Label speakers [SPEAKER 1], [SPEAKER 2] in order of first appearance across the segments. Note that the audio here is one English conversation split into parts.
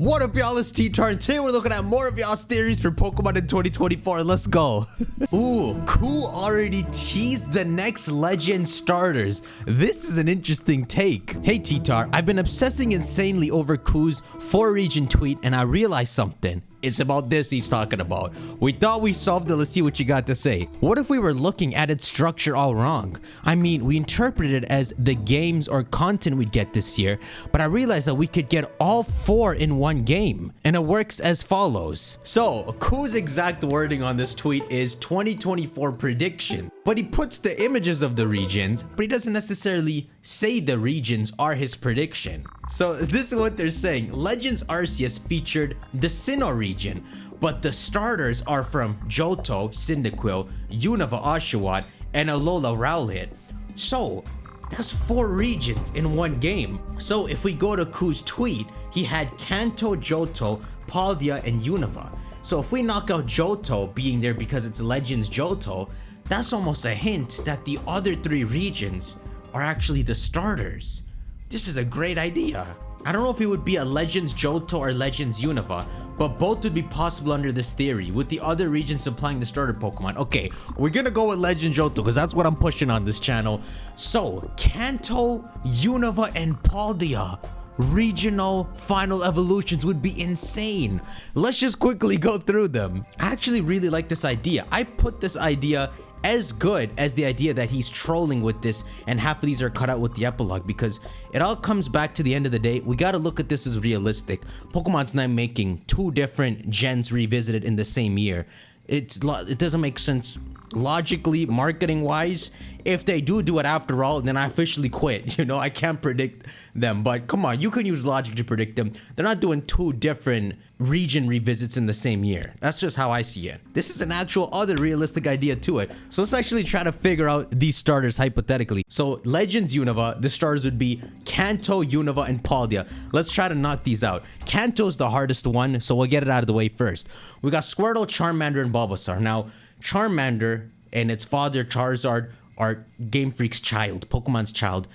[SPEAKER 1] What up, y'all? It's T-Tar, and today we're looking at more of y'all's theories for Pokemon in 2024. Let's go. Ooh, Cool already teased the next Legends Starters. This is an interesting take. Hey, T-Tar, I've been obsessing insanely over Cool's 4-region tweet, and I realized something. It's about this he's talking about. We thought we solved it. Let's see what you got to say. What if we were looking at its structure all wrong? I mean, we interpreted it as the games or content we'd get this year, but I realized that we could get all 4 in one game, and it works as follows. So, Cool's exact wording on this tweet is 2024 prediction, but he puts the images of the regions, but he doesn't necessarily say the regions are his prediction. So this is what they're saying. Legends Arceus featured the Sinnoh region, but the starters are from Johto, Cyndaquil, Unova, Oshawott, and Alola Rowlet. So that's 4 regions in one game. So if we go to Cool's tweet, he had Kanto, Johto, Paldea, and Unova. So if we knock out Johto being there because it's Legends Johto, that's almost a hint that the other 3 regions are actually the starters. This is a great idea. I don't know if it would be a Legends Johto or Legends Unova, but both would be possible under this theory, with the other regions supplying the starter Pokemon. Okay, we're gonna go with Legends Johto because that's what I'm pushing on this channel. So, Kanto, Unova, and Paldea regional final evolutions would be insane. Let's just quickly go through them. I actually really like this idea. I put this idea as good as the idea that he's trolling with this and half of these are cut out with the epilogue, because it all comes back to the end of the day. We got to look at this as realistic. Pokemon's not making 2 different gens revisited in the same year. It doesn't make sense logically, marketing wise. If they do it after all, then I officially quit. You know, I can't predict them, but come on, you can use logic to predict them. They're not doing 2 different region revisits in the same year. That's just how I see it. This is an actual other realistic idea to it. So let's actually try to figure out these starters hypothetically. So Legends Unova, the starters would be Kanto, Unova, and Paldea. Let's try to knock these out. Kanto's the hardest one, so we'll get it out of the way first. We got Squirtle, Charmander, and Bulbasaur. Now, Charmander and its father Charizard are Game Freak's child, Pokemon's child.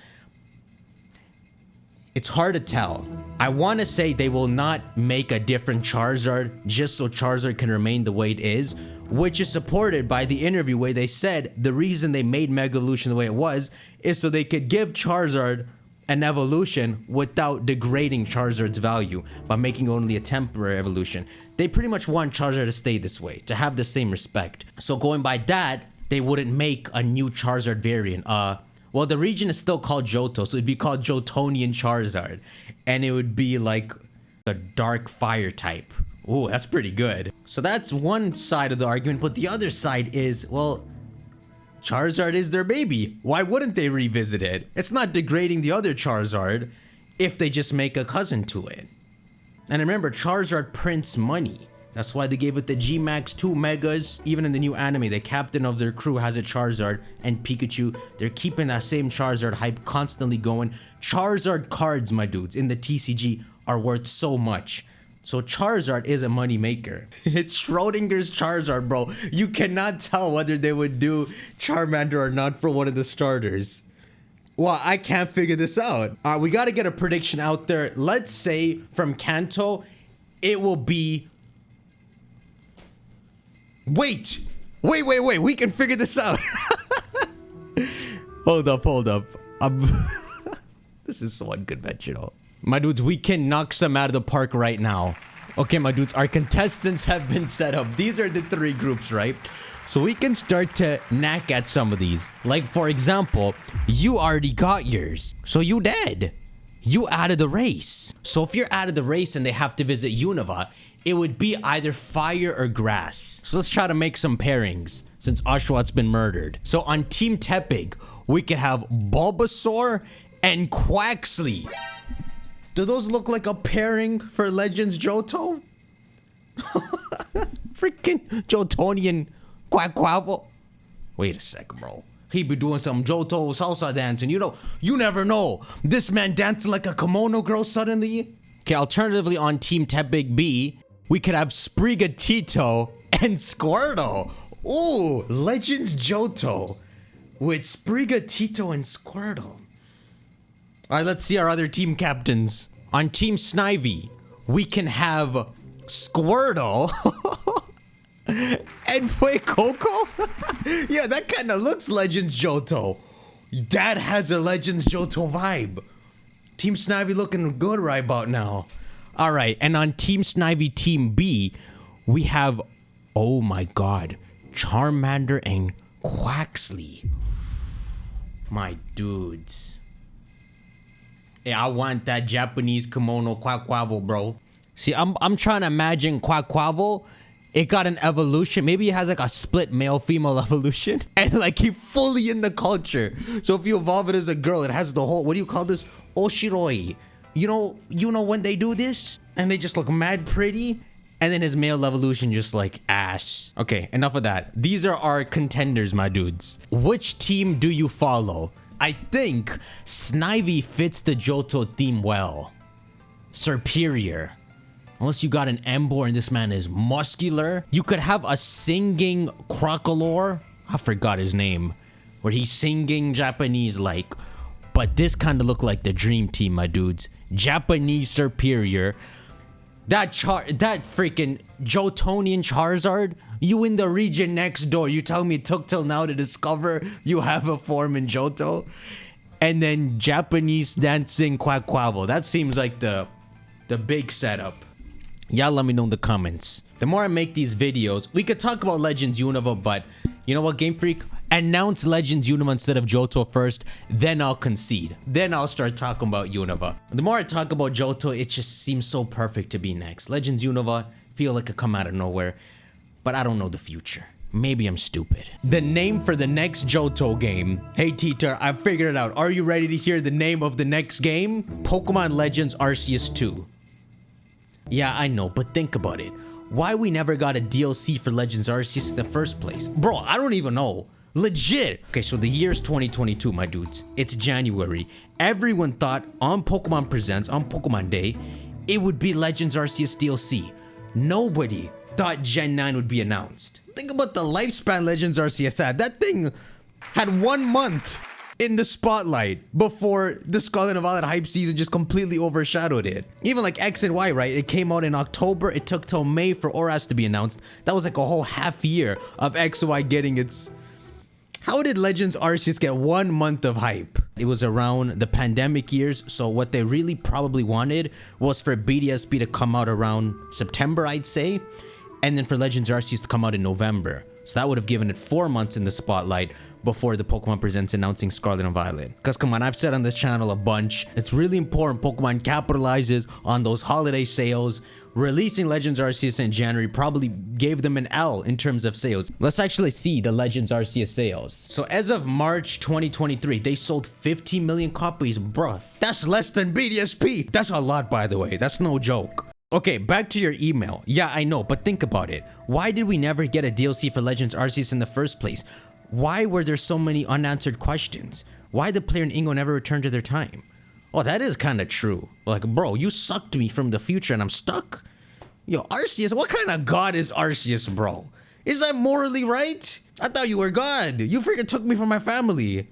[SPEAKER 1] It's hard to tell. I want to say they will not make a different Charizard just so Charizard can remain the way it is, which is supported by the interview where they said the reason they made Mega Evolution the way it was is so they could give Charizard an evolution without degrading Charizard's value by making only a temporary evolution. They pretty much want Charizard to stay this way, to have the same respect. So going by that, they wouldn't make a new Charizard variant. Well, the region is still called Johto, so it'd be called Johtonian Charizard. And it would be like a dark fire type. Ooh, that's pretty good. So that's one side of the argument, but the other side is, well, Charizard is their baby. Why wouldn't they revisit it? It's not degrading the other Charizard if they just make a cousin to it. And remember, Charizard prints money. That's why they gave it the G-Max 2 Megas. Even in the new anime, the captain of their crew has a Charizard and Pikachu. They're keeping that same Charizard hype constantly going. Charizard cards, my dudes, in the TCG are worth so much. So Charizard is a money maker. It's Schrodinger's Charizard, bro. You cannot tell whether they would do Charmander or not for one of the starters. Well, I can't figure this out. We got to get a prediction out there. Let's say from Kanto, it will be... Wait. We can figure this out. Hold up. This is so unconventional. My dudes, we can knock some out of the park right now. Okay, my dudes, our contestants have been set up. These are the 3 groups, right? So we can start to knack at some of these. Like, for example, you already got yours. So you dead. You out of the race. So if you're out of the race and they have to visit Unova, it would be either fire or grass. So let's try to make some pairings since Oshawott's been murdered. So on Team Tepig, we could have Bulbasaur and Quaxly. Do those look like a pairing for Legends Johto? Freaking Johtonian Quackquavel. Wait a second, bro. He be doing some Johto salsa dancing. You never know. This man dancing like a kimono girl suddenly. Okay, alternatively on Team Tepig B, we could have Sprigatito and Squirtle. Ooh, Legends Johto with Sprigatito and Squirtle. All right, let's see our other team captains. On Team Snivy, we can have Squirtle and Fuecoco. Yeah, that kind of looks Legends Johto. That has a Legends Johto vibe. Team Snivy looking good right about now. All right, and on Team Snivy Team B, we have, oh my god, Charmander and Quaxly. My dudes. Yeah, I want that Japanese kimono Quaquavel, bro. See, I'm trying to imagine Quaquavel. It got an evolution. Maybe it has like a split male-female evolution. And like he fully in the culture. So if you evolve it as a girl, it has the whole, what do you call this? Oshiroi. You know when they do this? And they just look mad pretty. And then his male evolution just like ass. Okay, enough of that. These are our contenders, my dudes. Which team do you follow? I think Snivy fits the Johto theme well. Superior. Unless you got an Emboar and this man is muscular. You could have a singing Crocolore. I forgot his name. Where he's singing Japanese like. But this kind of look like the dream team, my dudes. Japanese superior. That freaking Johtonian Charizard. You in the region next door. You tell me it took till now to discover you have a form in Johto. And then Japanese dancing Quaquavel. That seems like the big setup. Y'all let me know in the comments. The more I make these videos, we could talk about Legends Unova, but you know what, Game Freak? Announce Legends Unova instead of Johto first, then I'll concede. Then I'll start talking about Unova. The more I talk about Johto, it just seems so perfect to be next. Legends Unova feel like it come out of nowhere, but I don't know the future. Maybe I'm stupid. The name for the next Johto game. Hey T-Tar, I figured it out. Are you ready to hear the name of the next game? Pokemon Legends Arceus 2. Yeah, I know, but think about it. Why we never got a DLC for Legends Arceus in the first place? Bro, I don't even know. Legit. Okay, so the year's 2022, my dudes. It's January. Everyone thought on Pokemon Presents, on Pokemon Day, it would be Legends Arceus DLC. Nobody thought Gen 9 would be announced. Think about the lifespan Legends Arceus had. That thing had 1 month in the spotlight before the Scarlet and Violet hype season just completely overshadowed it. Even like X and Y, right? It came out in October. It took till May for Oras to be announced. That was like a whole half year of X and Y getting its... How did Legends Arceus get 1 month of hype? It was around the pandemic years, so what they really probably wanted was for BDSP to come out around September, I'd say, and then for Legends Arceus to come out in November. So that would have given it 4 months in the spotlight before the Pokemon Presents announcing Scarlet and Violet. Because come on, I've said on this channel a bunch, it's really important Pokemon capitalizes on those holiday sales. Releasing Legends Arceus in January probably gave them an L in terms of sales. Let's actually see the Legends Arceus sales. So as of March 2023, they sold 15 million copies. Bruh, that's less than BDSP. That's a lot, by the way. That's no joke. Okay, back to your email. Yeah, I know, but think about it. Why did we never get a DLC for Legends Arceus in the first place? Why were there so many unanswered questions? Why did Player and Ingo never return to their time? Oh, that is kind of true. Like, bro, you sucked me from the future and I'm stuck? Yo, Arceus, what kind of god is Arceus, bro? Is that morally right? I thought you were God. You freaking took me from my family.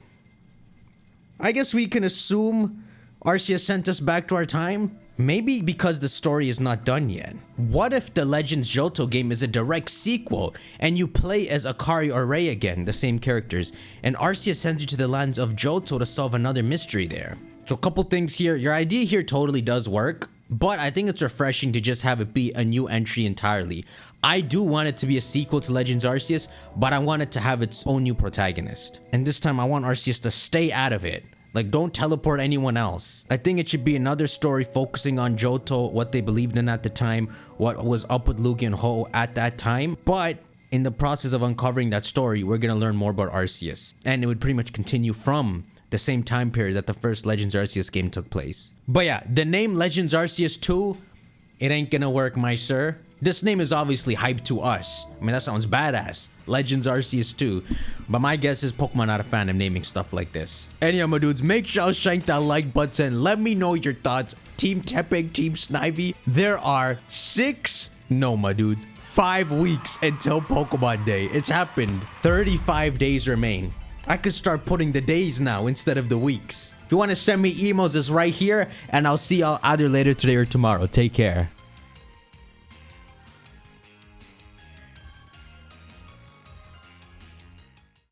[SPEAKER 1] I guess we can assume Arceus sent us back to our time? Maybe because the story is not done yet. What if the Legends Johto game is a direct sequel and you play as Akari or Ray again, the same characters, and Arceus sends you to the lands of Johto to solve another mystery there? So a couple things here. Your idea here totally does work, but I think it's refreshing to just have it be a new entry entirely. I do want it to be a sequel to Legends Arceus, but I want it to have its own new protagonist. And this time I want Arceus to stay out of it. Like, don't teleport anyone else. I think it should be another story focusing on Johto, what they believed in at the time, what was up with Lugia and Ho at that time. But in the process of uncovering that story, we're gonna learn more about Arceus. And it would pretty much continue from the same time period that the first Legends Arceus game took place. But yeah, the name Legends Arceus 2, it ain't gonna work, my sir. This name is obviously hyped to us. I mean, that sounds badass. Legends Arceus 2. But my guess is Pokemon not a fan of naming stuff like this. Anyhow, my dudes, make sure to shank that like button. Let me know your thoughts. Team Tepig, Team Snivy. There are 5 weeks until Pokemon Day. It's happened. 35 days remain. I could start putting the days now instead of the weeks. If you want to send me emails, it's right here. And I'll see y'all either later today or tomorrow. Take care.